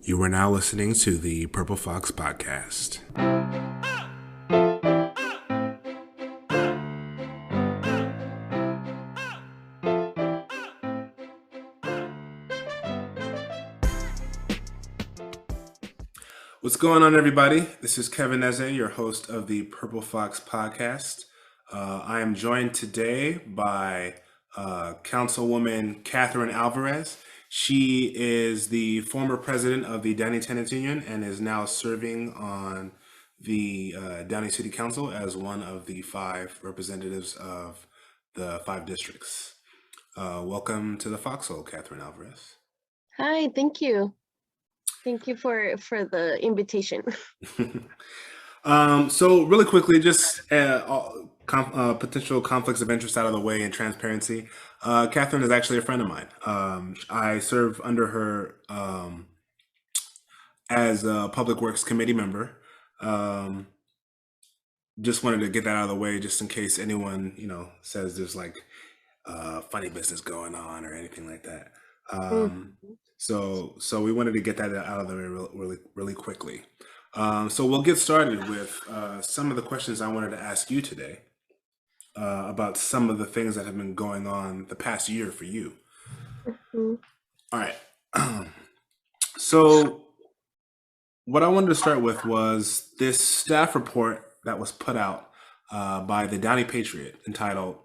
You are now listening to the Purple Fox Podcast. What's going on, everybody? This is Kevin Eze, your host of the Purple Fox Podcast. I am joined today by Councilwoman Catherine Alvarez. She is the former president of the Downey Tenants Union and is now serving on the Downey City Council as one of the 5 representatives of the 5 districts. Welcome to the Foxhole, Catherine Alvarez. Hi, thank you. Thank you for the invitation. So really quickly, just potential conflicts of interest out of the way and transparency. Catherine is actually a friend of mine. I serve under her as a Public Works Committee member. Just wanted to get that out of the way, just in case anyone, says there's like funny business going on or anything like that. Mm. So we wanted to get that out of the way really quickly. So we'll get started with some of the questions I wanted to ask you today about some of the things that have been going on the past year for you. Mhm. All right. So what I wanted to start with was this staff report that was put out by the Downey Patriot entitled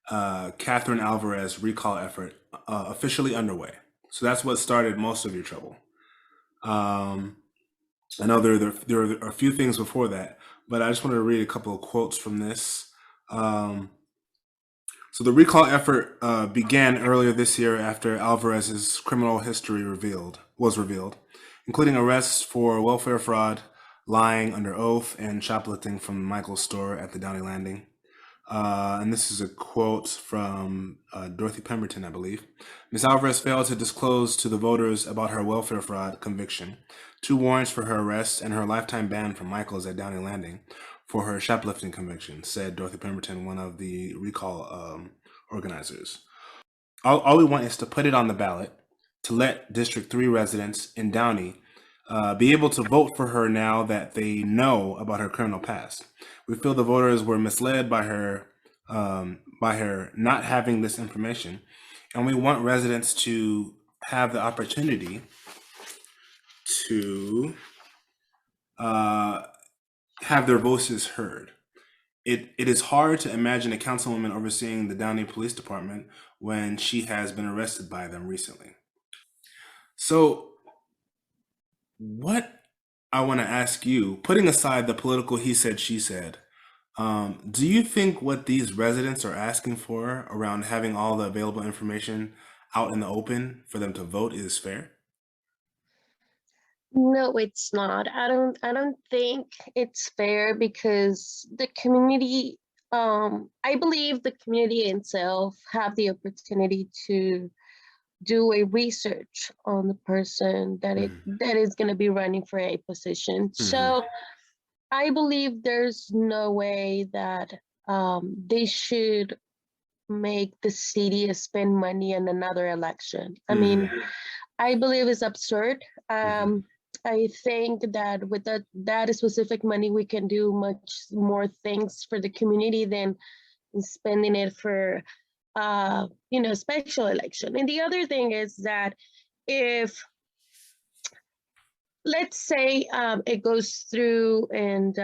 Catherine Alvarez Recall Effort Officially Underway. So that's what started most of your trouble. I know there are a few things before that, but I just wanted to read a couple of quotes from this. So the recall effort began earlier this year after Alvarez's criminal history was revealed, including arrests for welfare fraud, lying under oath, and shoplifting from Michael's store at the Downey Landing. And this is a quote from Dorothy Pemberton, I believe. Ms. Alvarez failed to disclose to the voters about her welfare fraud conviction, 2 warrants for her arrest, and her lifetime ban from Michael's at Downey Landing for her shoplifting conviction, said Dorothy Pemberton, one of the recall organizers. All we want is to put it on the ballot to let District 3 residents in Downey be able to vote for her now that they know about her criminal past. We feel the voters were misled by her not having this information, and we want residents to have the opportunity to have their voices heard. It is hard to imagine a councilwoman overseeing the Downey Police Department when she has been arrested by them recently. So what I want to ask you, putting aside the political he said, she said, do you think what these residents are asking for around having all the available information out in the open for them to vote is fair? No, it's not. I don't think it's fair because the community, I believe the community itself have the opportunity to do a research on the person that is going to be running for a position. Mm-hmm. So I believe there's no way that they should make the city spend money on another election. I mean, Mm-hmm. I believe it's absurd. Mm-hmm. I think that with that specific money, we can do much more things for the community than spending it for, special election. And the other thing is that if, let's say, it goes through and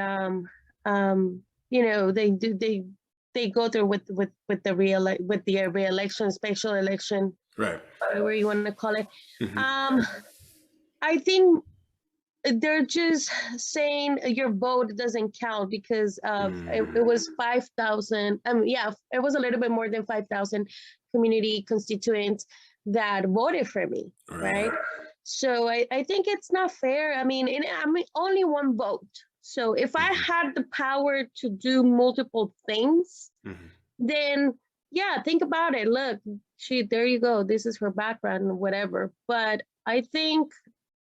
they go through with the re-election, special election, Right. whatever you want to call it. Mm-hmm. I think they're just saying your vote doesn't count because it was 5,000. Yeah, it was a little bit more than 5,000 community constituents that voted for me, right? So I think it's not fair. I mean, only one vote. So if I had the power to do multiple things, then yeah, think about it. Look, there you go. This is her background and whatever. But I think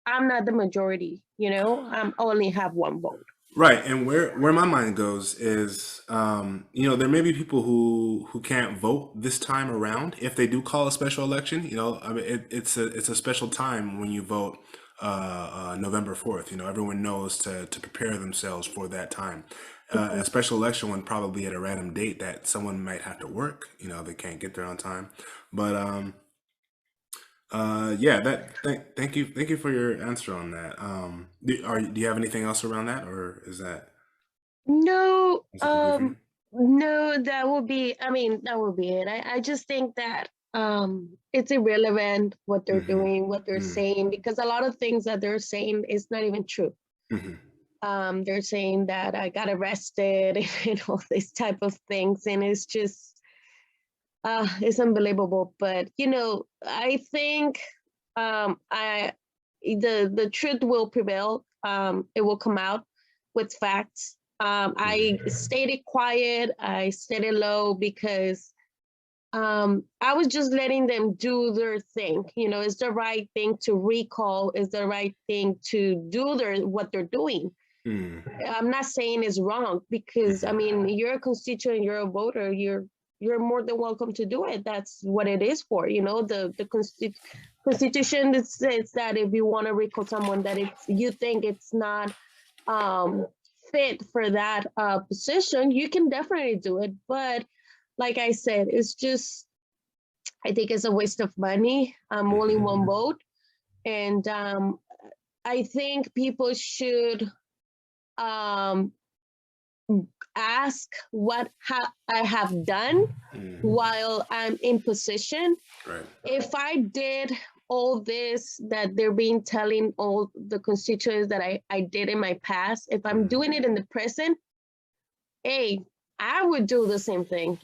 I'm not the majority, I only have one vote. Right, and where my mind goes is, there may be people who can't vote this time around if they do call a special election. I mean, it's a special time when you vote November 4th. Everyone knows to prepare themselves for that time. A special election one probably at a random date that someone might have to work. They can't get there on time. But yeah, thank you for your answer on that. Do you have anything else around that, or No, is that complete for you? no, that would be, I mean, that would be it. I just think that it's irrelevant what they're Mm-hmm. doing, what they're Mm-hmm. saying, because a lot of things that they're saying is not even true. Mm-hmm. They're saying that I got arrested and all these type of things, and it's unbelievable. But I think I the truth will prevail. It will come out with facts. I Mm-hmm. stayed it quiet. I stayed it low because I was just letting them do their thing. It's the right thing to recall. It's the right thing to do what they're doing. I'm not saying it's wrong because I Mm-hmm. mean you're a constituent, you're a voter, you're more than welcome to do it. That's what it is for. The Constitution says that if you want to recall someone that you think it's not um, fit for that position, you can definitely do it. But like I said, it's just I think it's a waste of money. I'm only Mm-hmm. one vote, and I think people should um, ask what I have done Mm-hmm. while I'm in position. Right. If I did all this that they're being telling all the constituents that I did in my past, if I'm doing Mm-hmm. it in the present, hey, I would do the same thing.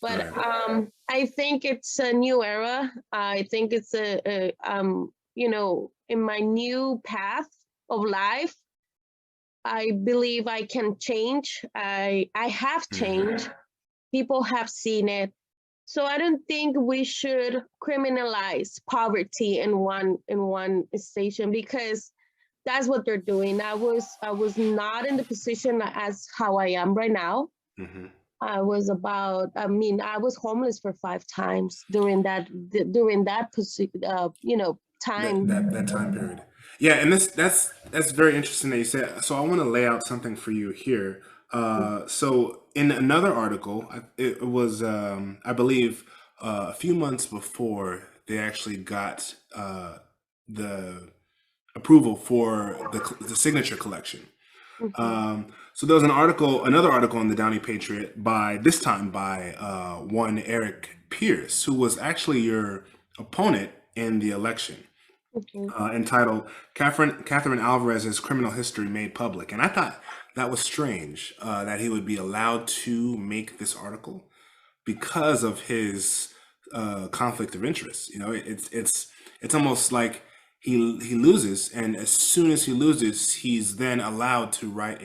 But Right. I think it's a new era. I think it's in my new path of life. I believe I can change. I have Mm-hmm. changed. People have seen it. So I don't think we should criminalize poverty in one station because that's what they're doing. I was not in the position as how I am right now. Mm-hmm. I was homeless for 5 times during that That time. time period. Yeah, and that's very interesting that you said. So I want to lay out something for you here. So in another article, it was I believe a few months before they actually got the approval for the signature collection. Mhm, So there was another article in the Downey Patriot by this time by one Eric Pierce, who was actually your opponent in the election, mhm, entitled Catherine Alvarez's Criminal History Made Public. And I thought that was strange that he would be allowed to make this article because of his conflict of interest. It's almost like he loses, and as soon as he loses, he's then allowed to write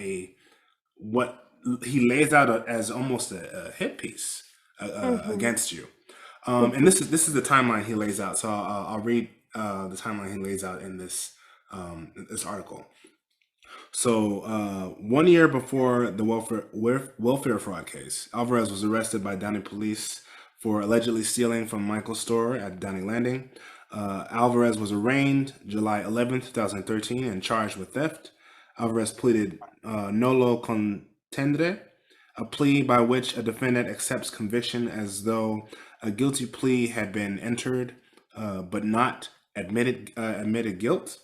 what he lays out as almost a hit piece mhm, against you. And mhm, this is the timeline he lays out. So I'll read the timeline he lays out in this article. So, 1 year before the welfare fraud case, Alvarez was arrested by Downey police for allegedly stealing from Michael's store at Downey Landing. Alvarez was arraigned July 11th, 2013, and charged with theft. Alvarez pleaded nolo contendere, a plea by which a defendant accepts conviction as though a guilty plea had been entered, but not admitted guilt.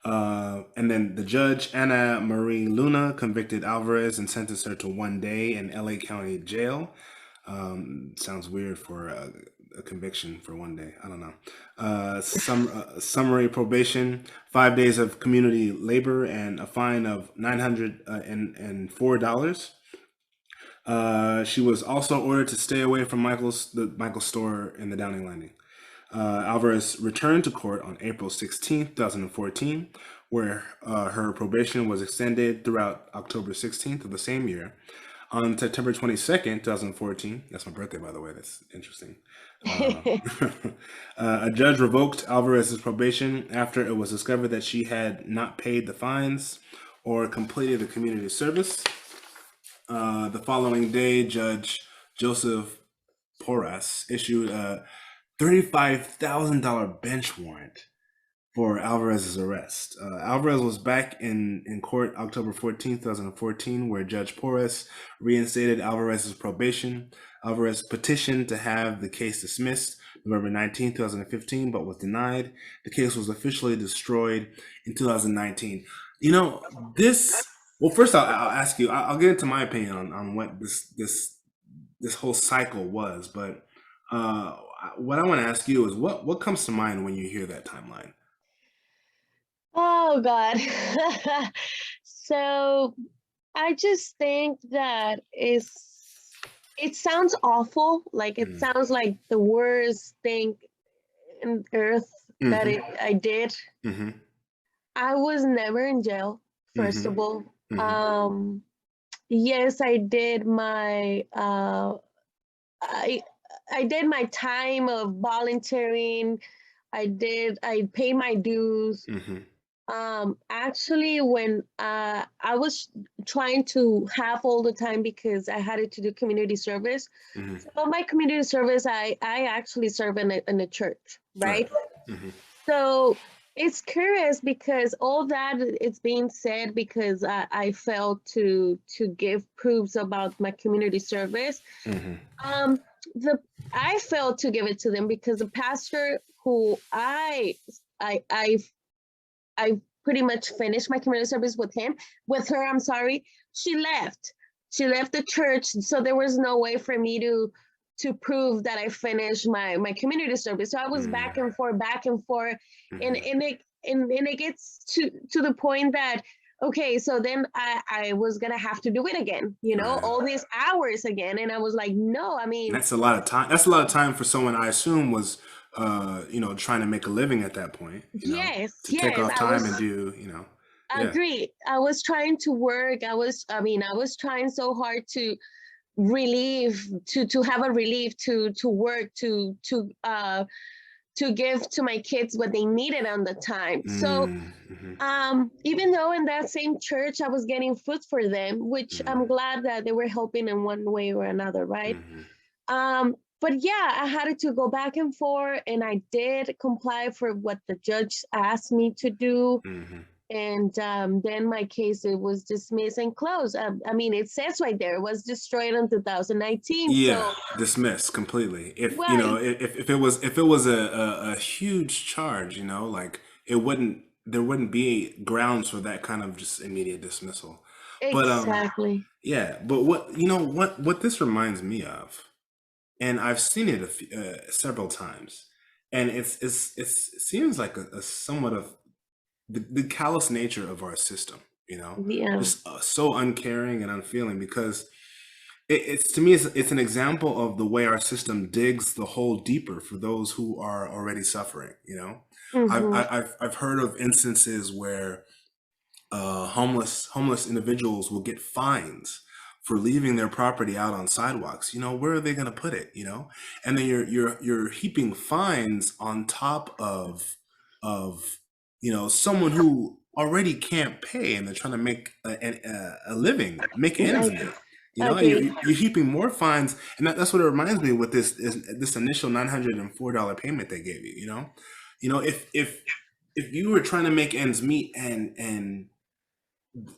And then the judge, Anna Marie Luna, convicted Alvarez and sentenced her to 1 day in LA County jail. Sounds weird for a conviction for 1 day. I don't know. Summary probation, 5 days of community labor, and a fine of $904. She was also ordered to stay away from the Michael's store in the Downing Landing. Alvarez returned to court on April 16th, 2014, where her probation was extended throughout October 16th of the same year. On September 22nd, 2014, that's my birthday, by the way, that's interesting. Uh, a judge revoked Alvarez's probation after it was discovered that she had not paid the fines or completed the community service. The following day, Judge Joseph Porras issued a $35,000 bench warrant for Alvarez's arrest. Alvarez was back in court October 14th, 2014, where Judge Porras reinstated Alvarez's probation. Alvarez petitioned to have the case dismissed November 19th, 2015, but was denied. The case was officially destroyed in 2019. You know, this, well, first I'll ask you, I'll get into my opinion on what this whole cycle was, but what I want to ask you is what comes to mind when you hear that timeline? Oh God. So I just think that it sounds awful. Like it Mm. sounds like the worst thing in earth that Mm-hmm. I did. Mm-hmm. I was never in jail, first Mm-hmm. of all. Mm-hmm. Yes, I did my I I did my time of volunteering. I paid my dues. Mm-hmm. Actually, when I was trying to have all the time because I had to do community service. Mm-hmm. So my community service, I actually serve in a church, Right. right? Mm-hmm. So it's curious because all that it's being said because I failed to give proofs about my community service. Mm-hmm. Um, the I failed to give it to them because the pastor who I I I pretty much finished my community service with her, I'm sorry. She left. She left the church, so there was no way for me to prove that I finished my community service. So I was back and forth, and Mm-hmm. it gets to the point that okay, so then I was gonna have to do it again, Right. all these hours again, and I was like, no, I And mean, that's a lot of time. That's a lot of time for someone I assume was, trying to make a living at that point. yes, To take yes, off I time was and do, yeah. agree. I was trying to work. I was trying so hard to relieve, to have a relief, to work, to give to my kids what they needed on the time. So, Mm-hmm. even though in that same church I was getting food for them, which I'm Mm-hmm. glad that they were helping in one way or another, right? Mm-hmm. But yeah, I had to go back and forth, and I did comply for what the judge asked me to do, Mm-hmm. and then my case it was dismissed and closed. I mean, it says right there it was destroyed in 2019. Yeah, So dismissed completely. If you know, right, if it was a huge charge, like there wouldn't be grounds for that kind of just immediate dismissal. But exactly. yeah. But what this reminds me of, and I've seen it several times, and it seems like a somewhat of the callous nature of our system. Yeah, Just so uncaring and unfeeling because it's to me it's an example of the way our system digs the hole deeper for those who are already suffering. hmm, I've heard of instances where homeless individuals will get fines for leaving their property out on sidewalks. Where are they going to put it? And then you're heaping fines on top of someone who already can't pay, and they're trying to make a living, make ends I meet. agree. You're heaping more fines, and that's what it reminds me with this initial $904 payment they gave you. If you were trying to make ends meet, and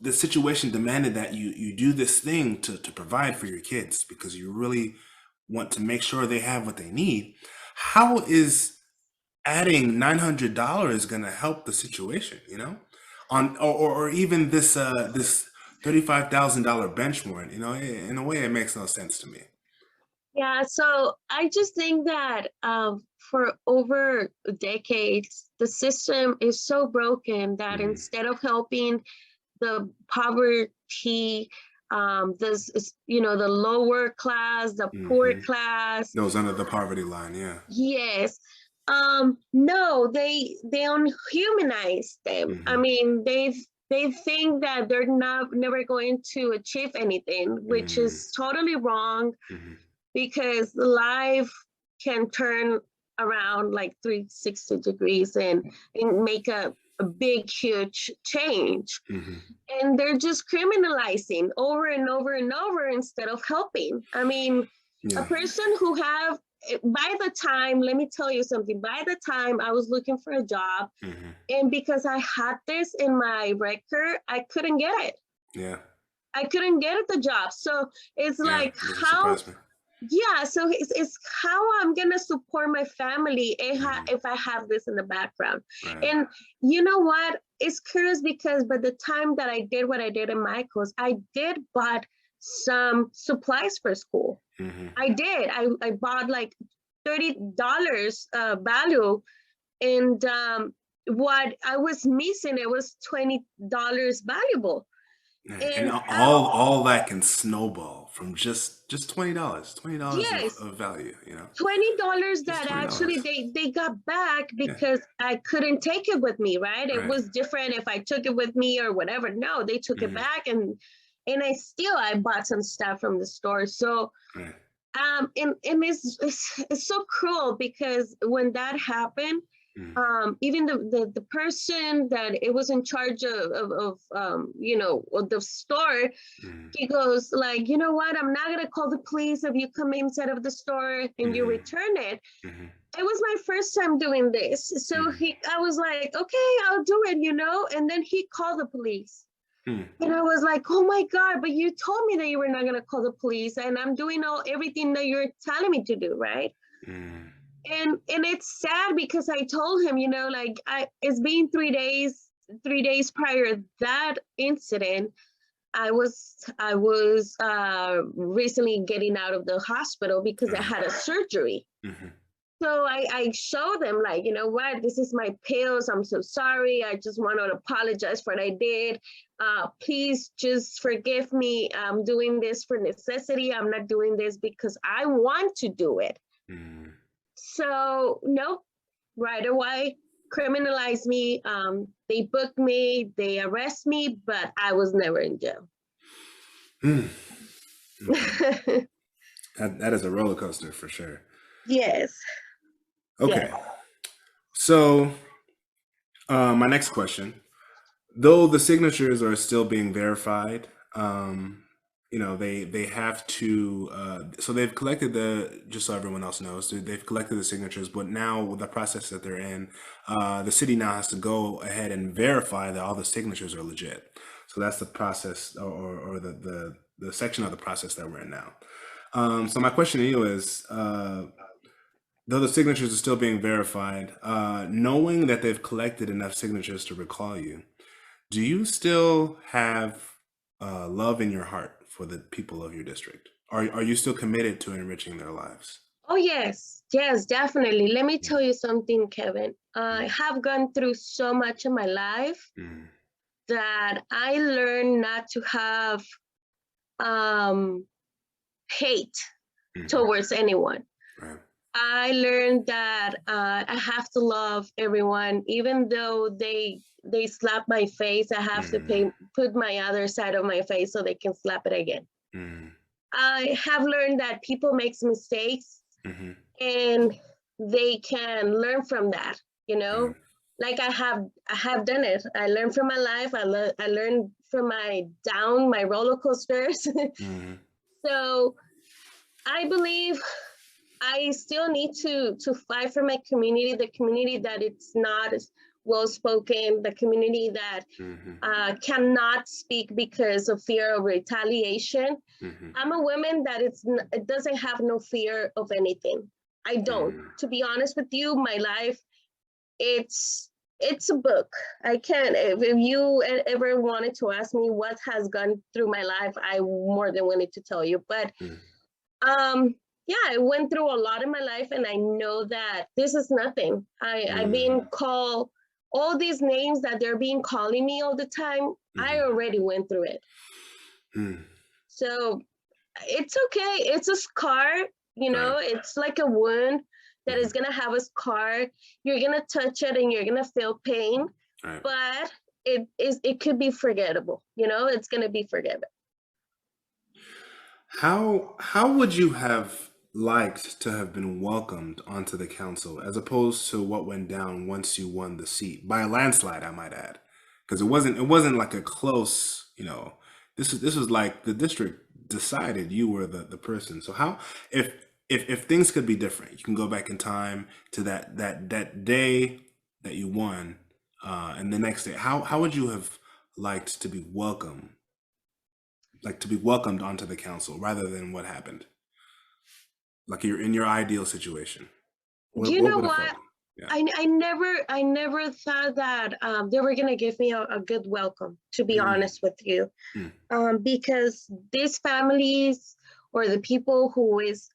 the situation demanded that you do this thing to provide for your kids because you really want to make sure they have what they need, how is adding $900 going to help the situation, on or even this $35,000 bench warrant? In a way it makes no sense to me. Yeah, so I just think that for over decades, the system is so broken that Mm-hmm. instead of helping the poverty, the lower class, the poor Mm-hmm. class, Those under the poverty line, yeah. yes, no, they don't humanize them. I Mm-hmm. mean, they think that they're not never going to achieve anything, which Mm-hmm. is totally wrong Mm-hmm. because life can turn around like 360 degrees and make a big, huge change. Mm-hmm. And they're just criminalizing over and over and over instead of helping. I mean, a Yeah. person who have by the time, let me tell you something, by the time I was looking for a job, Hmm. and because I had this in my record, I couldn't get it. Yeah. I couldn't get the job. So it's Yeah. like, Doesn't how, surprise me. yeah, so it's how I'm gonna support my family Hmm. if I have this in the background. Right. And you know what? It's curious because by the time that I did what I did in Michael's, I did bought some supplies for school. Hmm. I did. I bought like $30 value, and what I was missing, it was $20 valuable. And And all that can snowball from just $20, $20 yes, of value, $20 just that actually $20. they got back Yeah. because I couldn't take it with me, right? It Right. was different if I took it with me or whatever. No, they took it Hmm. back, and I bought some stuff from the store. So Right. and it's so cruel because when that happened, Mm. even the person that it was in charge of of the store, Mm. he goes like, you know what, I'm not gonna call the police if you come inside of the store and you Hmm. return it. Hmm. It was my first time doing this, so Mm. I was like, okay, I'll do it, and then he called the police. Mm. And I was like, oh my God, but you told me that you were not going to call the police, and I'm doing everything that you're telling me to do, right? Mm. And it's sad because I told him, like it's been 3 days prior that incident. I was recently getting out of the hospital because I had a surgery. Hmm. So I show them like, you know what, this is my pills. I'm so sorry. I just want to apologize for what I did. Please just forgive me. I'm doing this for necessity. I'm not doing this because I want to do it. Mm. So nope, right away, criminalize me. They book me, they arrest me, but I was never in jail. Mm. Okay. That is a roller coaster for sure. Yes, Okay. yes. So, my next question, though the signatures are still being verified, they have to. So they've collected just so everyone else knows, they've collected the signatures, but now with the process that they're in, the city now has to go ahead and verify that all the signatures are legit. So that's the process, or the section of the process that we're in now. So my question to you is, though the signatures are still being verified, knowing that they've collected enough signatures to recall you, do you still have love in your heart for the people of your district? Are you still committed to enriching their lives? Oh, yes, yes, definitely. Let me Mm. tell you something, Kevin. I Mm. have gone through so much in my life Mm. that I learned not to have um, hate Mhm. towards anyone. Right. I learned that I have to love everyone, even though they slap my face. I have to Mhm. put my other side of my face so they can slap it again. Mhm. I have learned that people makes mistakes Mhm. and they can learn from that, Right. like I have done it. I learned from my life. I learned from my roller coasters. Mhm. So I believe I still need to fight for my community, the community that it's not as well spoken, the community that Mhm. cannot speak because of fear of retaliation. Mhm. I'm a woman that it doesn't have no fear of anything. I don't. Mhm. To be honest with you, my life, it's a book. I can't. If you ever wanted to ask me what has gone through my life, I more than wanted to tell you. But Mhm. um, yeah, I went through a lot in my life, and I know that this is nothing. I've Mhm. been called all these names that they're being calling me all the time. I Mhm. already went through it, Mhm. so it's okay. It's a scar, Right. it's like a wound that Mhm. is gonna have a scar. You're gonna touch it and you're gonna feel pain, Right. but it could be forgettable. It's gonna be forgiven. How would you have liked to have been welcomed onto the council as opposed to what went down once you won the seat by a landslide, I might add, because it wasn't like a close, this was like the district decided you were the person. So how if if things could be different, you can go back in time to that day that you won, and the next day. How would you have liked to be welcome, like to be welcomed onto the council rather than what happened? Like you're in your ideal situation. You What know would have felt? what? Yeah. I never thought that they were gonna give me a good welcome, to be Mm, honest with you, mm, because these families or the people who is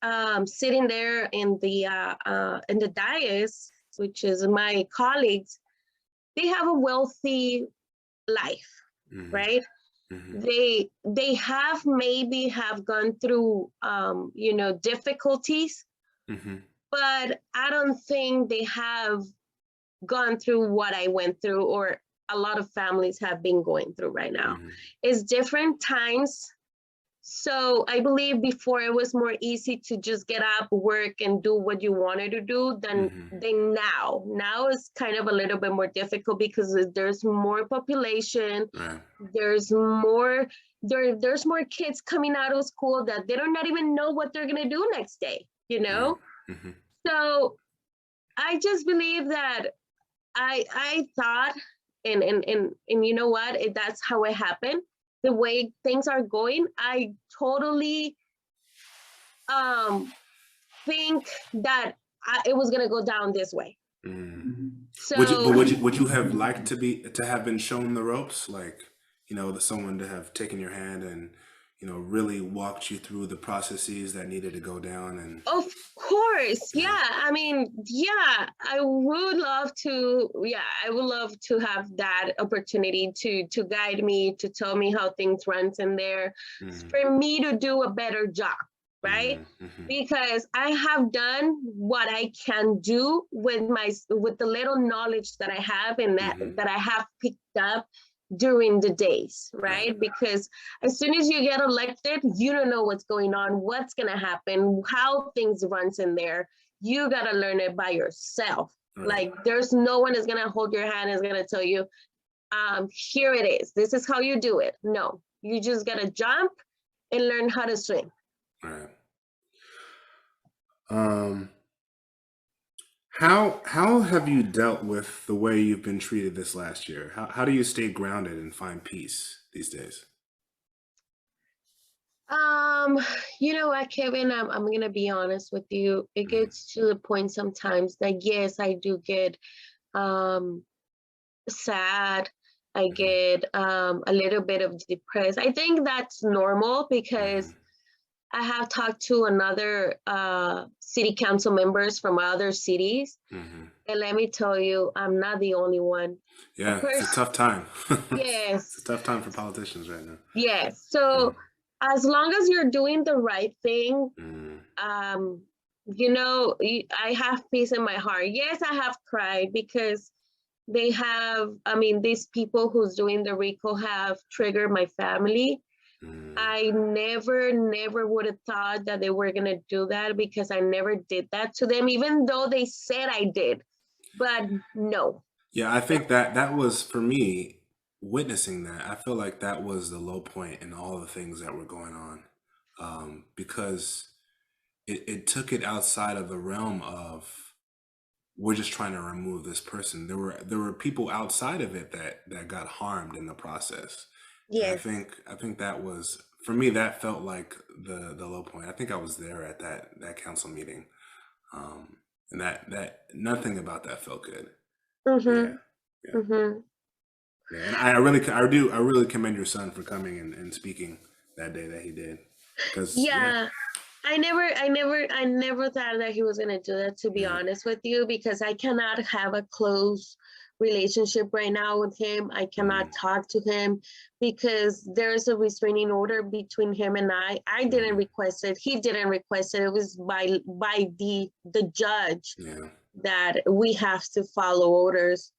sitting there in the dais, which is my colleagues, they have a wealthy life, mm, right? mm, They have maybe have gone through difficulties, mm, but I don't think they have gone through what I went through, or a lot of families have been going through right now. mm, It's different times. So I believe before it was more easy to just get up, work, and do what you wanted to do mm, than now. Now it's kind of a little bit more difficult because there's more population, right. there's more there's more kids coming out of school that they don't not even know what they're gonna do next day, you Right. know? Mm, So I just believe that I thought, and you know what? That's how it happened. The way things are going, I totally um think that it was gonna go down this way. mm. So Would you have liked to have been shown the ropes, like someone to have taken your hand and really walked you through the processes that needed to go down and of course, yeah. yeah. I mean, yeah, I would love to have that opportunity to guide me, to tell me how things runs in there, Mm, for me to do a better job, right? mm, mm, Because I have done what I can do with the little knowledge that I have, and mm, that I have picked up during the days, right, right? Because as soon as you get elected, you don't know what's going on, what's gonna happen, how things runs in there. You gotta learn it by yourself. right, Like there's no one is gonna hold your hand, is gonna tell you, here it is. This is how you do it. No, you just gotta jump and learn how to swim. right. Um, how have you dealt with the way you've been treated this last year? How do you stay grounded and find peace these days? Um, you know what, Kevin, I'm gonna be honest with you. It Mm, gets to the point sometimes that yes, I do get um sad. I mm, get a little bit of depressed. I think that's normal because mm, I have talked to another city council members from other cities, mm. and let me tell you, I'm not the only one. A Yeah, it's a person, tough time. It's a yes, tough time for politicians right now. yes. Yeah. So as long as you're doing the right thing, Mm, um, I have peace in my heart. Yes, I have cried because I mean, these people who's doing the RICO have triggered my family. mm. I never would have thought that they were gonna do that because I never did that to them, even though they said I did. But no. Yeah, I think that was for me witnessing that. I feel like that was the low point in all the things that were going on, because it took it outside of the realm of we're just trying to remove this person. There were people outside of it that got harmed in the process, and Yes. I think that was for me that felt like the low point. I think I was there at that council meeting, and that nothing about that felt good. Yeah, Mm-hmm. yeah. Mm-hmm. Yeah, and I really commend your son for coming and speaking that day that he did, because yeah, Yeah. I never thought that he was gonna do that, to be yeah, honest with you, because I cannot have a close relationship right now with him. I cannot mm, talk to him because there's a restraining order between him and I. I didn't mm, request it. He didn't request it. It was by the judge yeah, that we have to follow orders.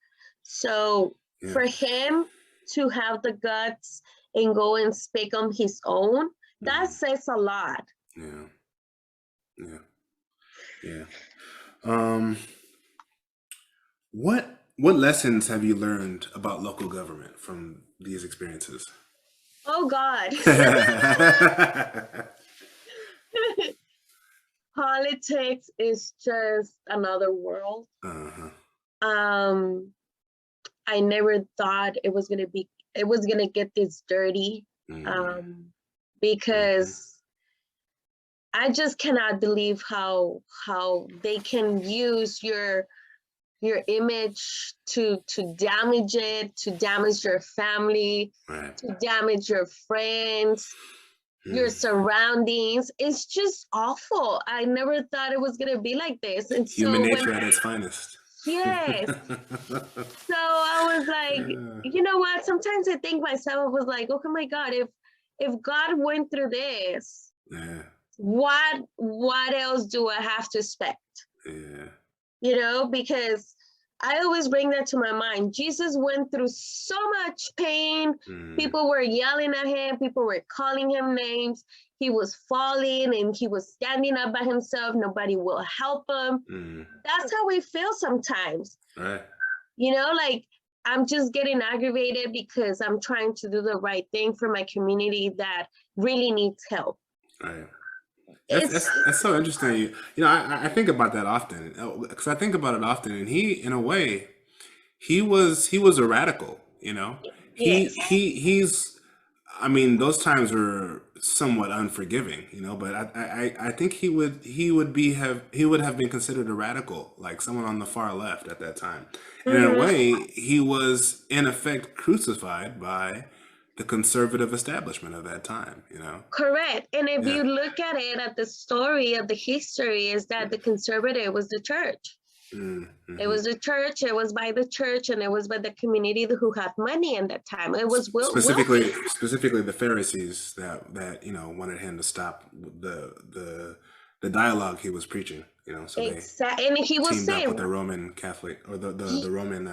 So yeah, for him to have the guts and go and speak on his own, that mm, says a lot. yeah, yeah, yeah. Um, what lessons have you learned about local government from these experiences? Oh God. politics is just another world. Uh-huh. I never thought it was gonna get this dirty. Mm-hmm. Because I just cannot believe how they can use your image to damage it, to damage your family, Right. to damage your friends, your surroundings. It's just awful. I never thought it was gonna be like this. And Human so when nature at its finest. yes, so I was like, you know what? Sometimes I think myself, I was like, oh my God, if God went through this, Yeah. what else do I have to expect? Yeah. You know, because I always bring that to my mind. Jesus went through so much pain. People were yelling at him, people were calling him names. He was falling and he was standing up by himself. Nobody will help him. That's how we feel sometimes. Right. You know, like I'm just getting aggravated because I'm trying to do the right thing for my community that really needs help. Right. It's That's so interesting. You know, I think about that often because I think about it often, and he, in a way, he was a radical. You know, yes, he's. I mean, those times were somewhat unforgiving. You know, but I think he would have been considered a radical, like someone on the far left at that time. And in a mm-hmm. way, he was in effect crucified by the conservative establishment of that time. You know. Correct. And if Yeah. you look at it, at the story of the history, is that the conservative was the church. It was the church, it was by the church, and it was by the community who had money in that time. It was Specifically the Pharisees that you know wanted him to stop the dialogue he was preaching. You know, so they exactly. And he was teamed up saying, with the Roman Catholic or the Roman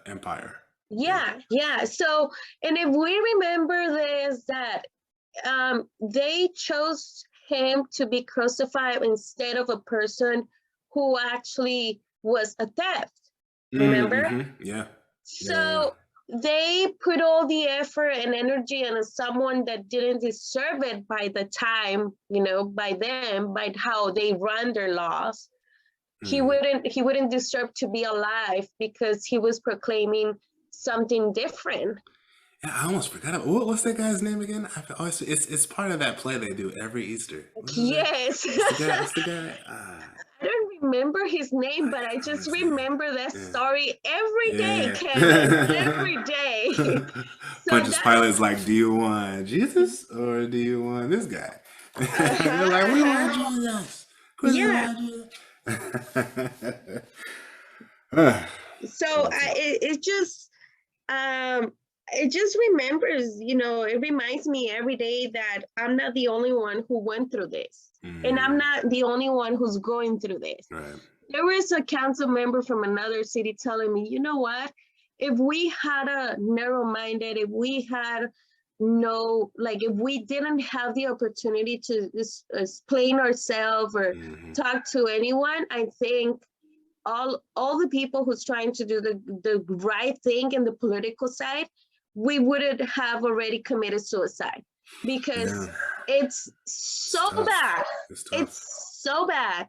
Empire. yeah. So, and if we remember this, that they chose him to be crucified instead of a person who actually was a theft. Remember? Yeah. So they put all the effort and energy on someone that didn't deserve it by the time, you know, by them, by how they run their laws. He wouldn't deserve to be alive because he was proclaiming something different. Yeah, I almost forgot. What's that guy's name again? It's part of that play they do every Easter. What is it? Yes. What's the guy? I don't remember his name, but I just remember that story every day, Yeah. Kevin. Every day. So Pontius Pilate's like, do you want Jesus or do you want this guy? They're like, we want Jesus. yeah. So it just remembers, you know, it reminds me every day that I'm not the only one who went through this, and I'm not the only one who's going through this. Right. There was a council member from another city telling me, you know what, if we had a narrow-minded, if we had if we didn't have the opportunity to explain ourselves or talk to anyone, I think all the people who's trying to do the right thing in the political side, we wouldn't have already committed suicide, because it's so bad. It's so bad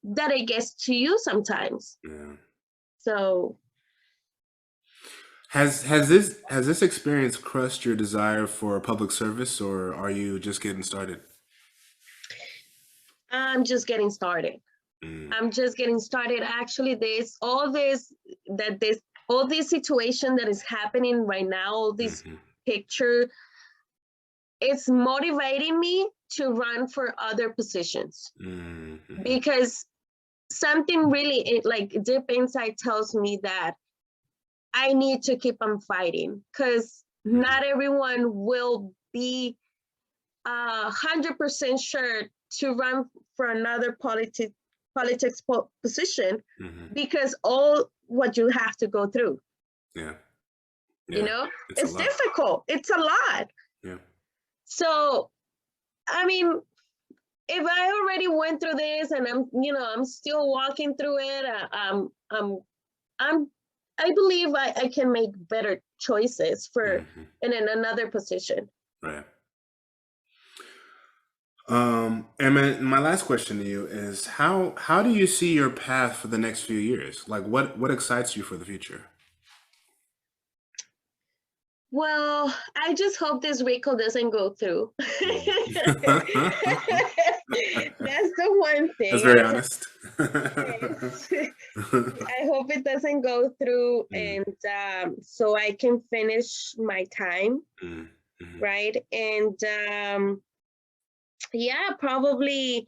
that it gets to you sometimes. Yeah. So Has this experience crushed your desire for public service, or are you just getting started? I'm just getting started. I'm just getting started. Actually, all this situation that is happening right now, all this picture, it's motivating me to run for other positions, because something really like deep inside tells me that I need to keep on fighting, because not everyone will be 100% sure to run for another politics position, because all what you have to go through. You know, it's difficult. It's a lot. So, I mean, if I already went through this and I'm still walking through it, I believe I can make better choices for in another position. Right. And my last question to you is how do you see your path for the next few years? Like what excites you for the future? Well, I just hope this RICO doesn't go through. Mm. That's the one That's thing. very honest. Yes. I hope it doesn't go through, Mm, and so I can finish my time, mm, mhm, right? And yeah, probably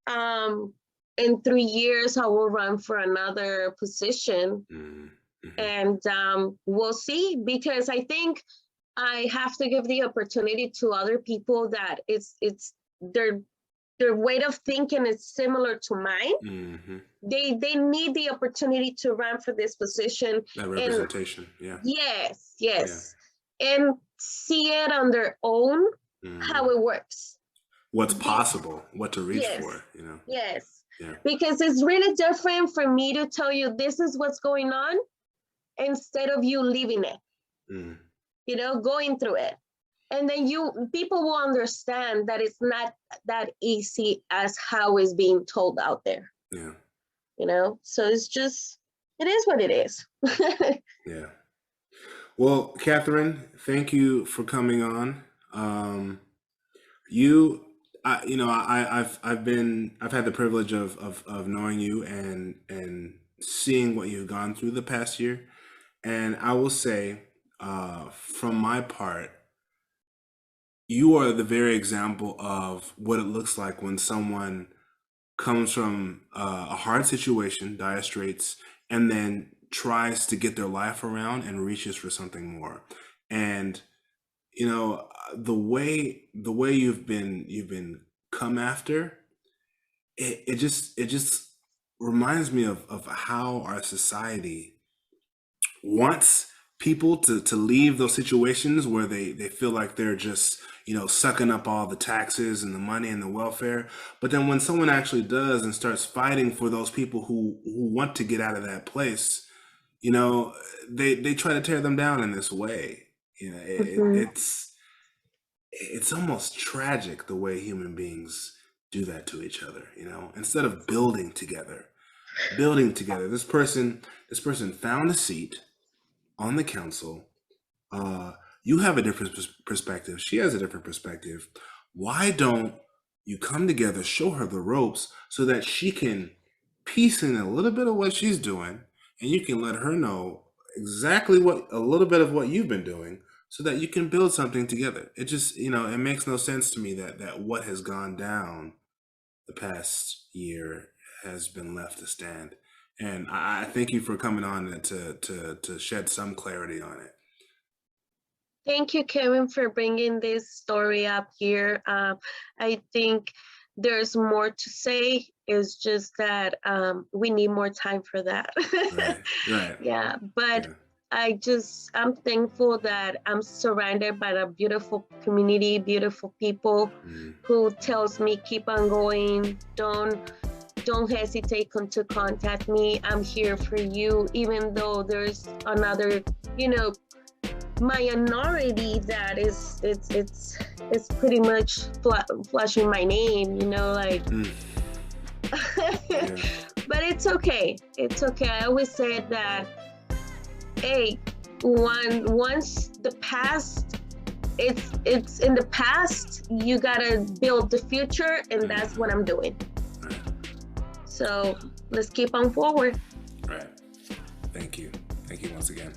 um, in 3 years I will run for another position, mm, mhm, and we'll see. Because I think I have to give the opportunity to other people that it's their way of thinking is similar to mine. mhm. They need the opportunity to run for this position, That and representation, yeah, yes, yeah. yes, and see it on their own how Mm. it works. What's Be, possible, what to reach yes, for, you know? yes, Yeah. because it's really different for me to tell you this is what's going on instead of you living it, Mm, going through it. And then people will understand that it's not that easy as how it's being told out there, yeah, so it is what it is. yeah. Well, Catherine, thank you for coming on. You, I've had the privilege of knowing you and seeing what you've gone through the past year, and I will say, from my part, you are the very example of what it looks like when someone comes from a hard situation, dire straits, and then tries to get their life around and reaches for something more. And the way you've been come after, it just reminds me of how our society wants people to leave those situations where they feel like they're just sucking up all the taxes and the money and the welfare. But then when someone actually does and starts fighting for those people who want to get out of that place, you know they try to tear them down in this way. Mhm. It's almost tragic the way human beings do that to each other, instead of building together. This person found a seat on the council. uh, you have a different perspective. She has a different perspective. Why don't you come together, show her the ropes so that she can piece in a little bit of what she's doing, and you can let her know exactly what a little bit of what you've been doing so that you can build something together. It just, it makes no sense to me that what has gone down the past year has been left to stand. And I thank you for coming on to shed some clarity on it. Thank you, Kevin, for bringing this story up here. I think there's more to say. It's just that we need more time for that. Right, right. Yeah, but Yeah. I'm thankful that I'm surrounded by a beautiful community, beautiful people Mm, who tells me keep on going. Don't hesitate to contact me. I'm here for you, even though there's another, you know, minority that is it's pretty much flashing my name, like. mm, yeah. But it's okay. I always said that, hey, once the past, it's in the past, you gotta build the future, and that's what I'm doing. Right, So let's keep on forward. right. Thank you. Thank you once again.